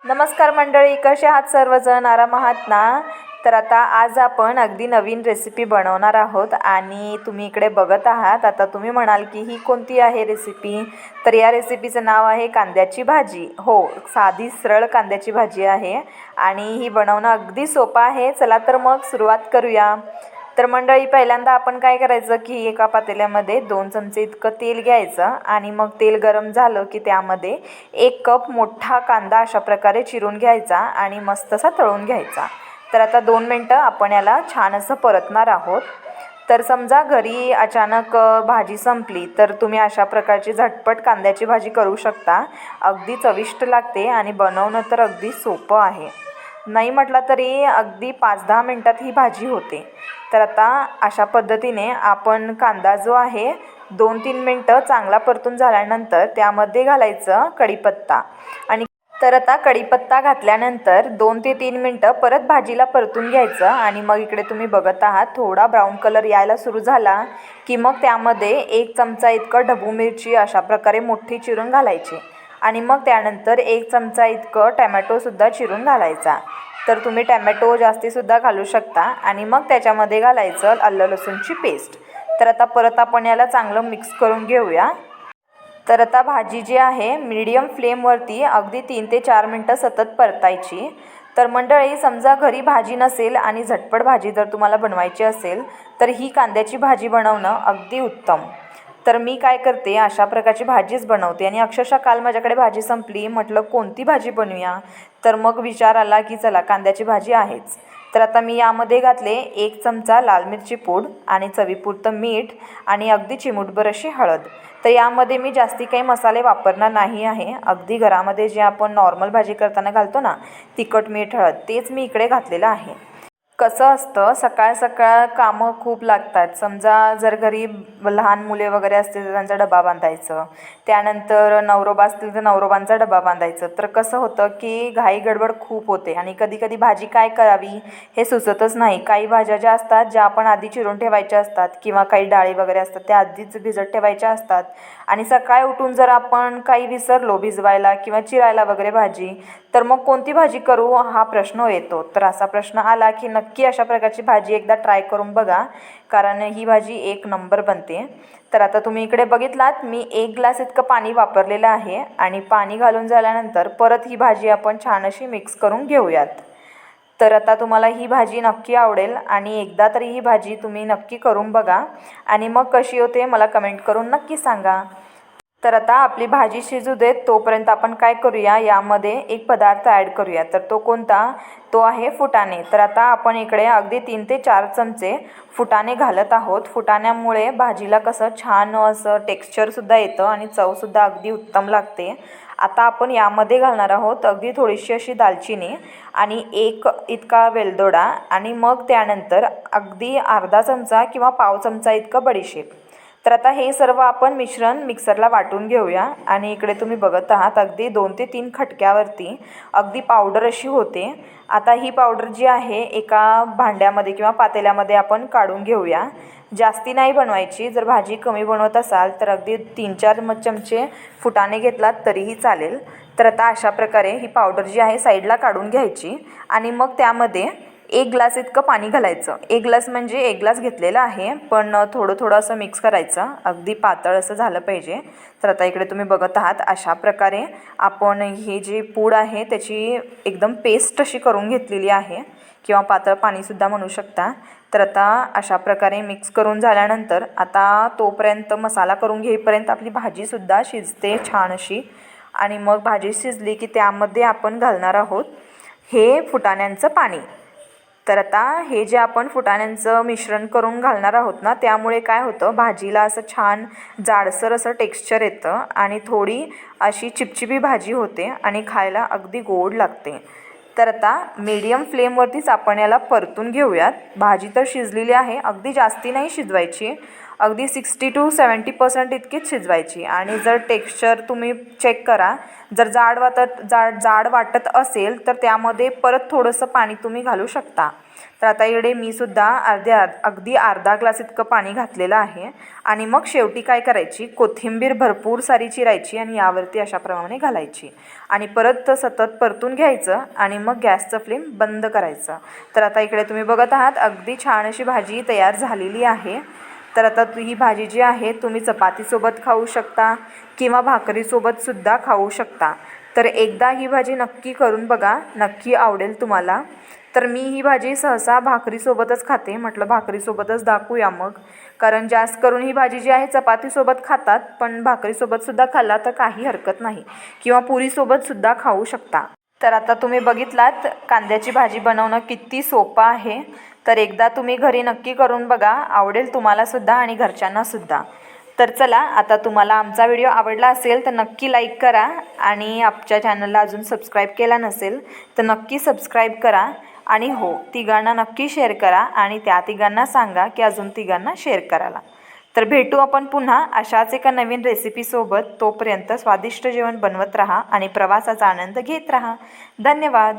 नमस्कार मंडळी, कसे आहात सर्वजण? आराम आहात ना? तर आता आज आपण अगदी नवीन रेसिपी बनवणार आहोत आणि तुम्ही इकडे बघत आहात. आता तुम्ही म्हणाल की ही कोणती आहे रेसिपी? तर या रेसिपीचं नाव आहे कांद्याची भाजी. हो, साधी सरळ कांद्याची भाजी आहे आणि ही बनवणं अगदी सोपं आहे. चला तर मग सुरुवात करूया. तर मंडळी, पहिल्यांदा आपण काय करायचं की एका पातेल्यामध्ये 2 चमचे इतकं तेल घ्यायचं आणि मग तेल गरम झालं की त्यामध्ये 1 कप मोठा कांदा अशा प्रकारे चिरून घ्यायचा आणि मस्त असा तळून घ्यायचा. तर आता 2 मिनटं आपण याला छान असं परतणार आहोत. तर समजा घरी अचानक भाजी संपली तर तुम्ही अशा प्रकारची झटपट कांद्याची भाजी करू शकता. अगदी चविष्ट लागते आणि बनवणं तर अगदी सोपं आहे. नाही म्हटलं तरी अगदी 5-10 मिनटात ही भाजी होते. तर आता अशा पद्धतीने आपण कांदा जो आहे 2-3 मिनटं चांगला परतून झाल्यानंतर त्यामध्ये घालायचं कढीपत्ता. आणि तर आता कढीपत्ता घातल्यानंतर 2 ते 3 मिनटं परत भाजीला परतून घ्यायचं आणि मग इकडे तुम्ही बघत आहात थोडा ब्राऊन कलर यायला सुरू झाला की मग त्यामध्ये 1 चमचा इतकं ढबू मिरची अशा प्रकारे मोठी चिरून घालायची आणि मग त्यानंतर 1 चमचा इतकं टॅमॅटोसुद्धा चिरून घालायचा. तर तुम्ही टॅमॅटो जास्तीसुद्धा घालू शकता आणि मग त्याच्यामध्ये घालायचं आलं लसूणची पेस्ट. तर आता परत आपण याला चांगलं मिक्स करून घेऊया. तर आता भाजी जी आहे मीडियम फ्लेमवरती अगदी 3 ते 4 मिनटं सतत परतायची. तर मंडळी, समजा घरी भाजी नसेल आणि झटपट भाजी जर तुम्हाला बनवायची असेल तर ही कांद्याची भाजी बनवणं अगदी उत्तम. तर मी काय करते, अशा प्रकारची भाजीच बनवते आणि अक्षरशः काल माझ्याकडे भाजी संपली. म्हटलं कोणती भाजी बनवूया, तर मग विचार आला की चला कांद्याची भाजी आहेच. तर आता मी यामध्ये घातले 1 चमचा लाल मिरची पूड आणि चवीपुरतं मीठ आणि अगदी चिमूटभर अशी हळद. तर यामध्ये मी जास्ती काही मसाले वापरणार नाही आहे. अगदी घरामध्ये जे आपण नॉर्मल भाजी करताना घालतो ना, तिखट मीठ हळद, तेच मी इकडे घातलेलं आहे. कसं असतं, सकाळ सकाळ कामं खूप लागतात. समजा जर घरी लहान मुले वगैरे असतील तर त्यांचा डबा बांधायचं, त्यानंतर नवरोबा असतील तर नवरोबांचा डबा बांधायचं. तर कसं होतं की घाई गडबड खूप होते आणि कधी कधी भाजी काय करावी हे सुचतच नाही. काही भाज्या ज्या असतात ज्या आपण आधी चिरून ठेवायच्या असतात किंवा काही डाळी वगैरे असतात त्या आधीच भिजत ठेवायच्या असतात आणि सकाळी उठून जर आपण काही विसरलो भिजवायला किंवा चिरायला वगैरे भाजी, तर मग कोणती भाजी करू हा प्रश्न येतो. तर असा प्रश्न आला की नक्की अशा प्रकारची भाजी एकदा ट्राय करून बघा, कारण ही भाजी 1 नंबर बनते. तर आता तुम्ही इकडे बघितलात मी 1 ग्लास इतकं पाणी वापरलेलं आहे आणि पाणी घालून झाल्यानंतर परत ही भाजी आपण छान अशी मिक्स करून घेऊयात. तर आता तुम्हाला ही भाजी नक्की आवडेल आणि एकदा तरी ही भाजी तुम्ही नक्की करून बघा आणि मग कशी होते मला कमेंट करून नक्की सांगा. तर आता आपली भाजी शिजू देत तोपर्यंत आपण काय करूया, यामध्ये एक पदार्थ ॲड करूया. तर तो कोणता? तो आहे फुटाणे. तर आता आपण इकडे अगदी 3 ते 4 चमचे फुटाणे घालत आहोत. फुटाण्यामुळे भाजीला कसं छान असं टेक्स्चरसुद्धा येतं आणि चवसुद्धा अगदी उत्तम लागते. आता आपण यामध्ये घालणार आहोत अगदी थोडीशी अशी दालचिनी आणि 1 इतका वेलदोडा आणि मग त्यानंतर अगदी अर्धा चमचा किंवा पाव चमचा इतकं बडीशेप. तर आता हे सर्व आपण मिश्रण मिक्सरला वाटून घेऊया आणि इकडे तुम्ही बघत आहात अगदी 2 ते 3 खटक्यावरती अगदी पावडर अशी होते. आता ही पावडर जी आहे एका भांड्यामध्ये किंवा पातेल्यामध्ये आपण काढून घेऊया. जास्ती नाही बनवायची. जर भाजी कमी बनवत असाल तर अगदी 3-4 चमचे फुटाणे घेतलात तरीही चालेल. तर आता अशा प्रकारे ही पावडर जी आहे साईडला काढून घ्यायची आणि मग त्यामध्ये 1 ग्लास इतकं पाणी घालायचं. 1 ग्लास म्हणजे 1 ग्लास घेतलेला आहे, पण थोडं थोडं असं मिक्स करायचं. अगदी पातळ असं झालं पाहिजे. तर आता इकडे तुम्ही बघत आहात अशा प्रकारे आपण ही जी पूड आहे त्याची एकदम पेस्ट अशी करून घेतलेली आहे किंवा पातळ पाणीसुद्धा म्हणू शकता. तर आता अशा प्रकारे मिक्स करून झाल्यानंतर आता तोपर्यंत मसाला करून घेईपर्यंत आपली भाजीसुद्धा शिजते छान अशी आणि मग भाजी शिजली की त्यामध्ये आपण घालणार आहोत हे फुटाण्यांचं पाणी. तर आता हे जे आपण फुटाण्यांचं मिश्रण करून घालणार आहोत ना, त्यामुळे काय होतं भाजीला असं छान जाडसर असं टेक्स्चर येतं आणि थोडी अशी चिपचिपी भाजी होते आणि खायला अगदी गोड लागते. तर आता मीडियम फ्लेमवरतीच आपण याला परतून घेऊयात. भाजी तर शिजलेली आहे, अगदी जास्ती नाही शिजवायची. अगदी 60 to 70% इतकीच शिजवायची. आणि जर टेक्स्चर तुम्ही चेक करा, जर जाड वाटत असेल तर त्यामध्ये परत थोडंसं पाणी तुम्ही घालू शकता. तर आता इकडे मी सुद्धा अगदी अर्धा ग्लास इतकं पाणी घातलेलं आहे. आणि मग शेवटी काय करायची, कोथिंबीर भरपूर सारी चिरायची आणि यावरती अशाप्रमाणे घालायची आणि परत सतत परतून घ्यायचं आणि मग गॅसचं फ्लेम बंद करायचं. तर आता इकडे तुम्ही बघत आहात अगदी छान अशी भाजी तयार झालेली आहे. तर आता ही भाजी जी आहे तुम्ही चपातीसोबत खाऊ शकता किंवा भाकरीसोबतसुद्धा खाऊ शकता. तर एकदा ही भाजी नक्की करून बघा, नक्की आवडेल तुम्हाला. तर मी ही भाजी सहसा भाकरीसोबतच खाते. म्हटलं भाकरीसोबतच दाखवूया मग, कारण जास्त करून ही भाजी जी आहे चपातीसोबत खातात, पण भाकरीसोबतसुद्धा खाल्ला तर काही हरकत नाही किंवा पुरीसोबतसुद्धा खाऊ शकता. तर आता तुम्ही बघितलात कांद्याची भाजी बनवणं किती सोपं आहे. तर एकदा तुम्ही घरी नक्की करून बघा, आवडेल तुम्हालासुद्धा आणि घरच्यांनासुद्धा. तर चला, आता तुम्हाला आमचा व्हिडिओ आवडला असेल तर नक्की लाईक करा आणि आमच्या चॅनलला अजून सबस्क्राईब केला नसेल तर नक्की सबस्क्राईब करा. आणि हो, तिघांना नक्की शेअर करा आणि त्या तिघांना सांगा की अजून तिघांना शेअर करायला. तर भेटू आपण पुन्हा अशाच एका नवीन रेसिपीसोबत. तोपर्यंत स्वादिष्ट जेवण बनवत राहा आणि प्रवासाचा आनंद घेत राहा. धन्यवाद.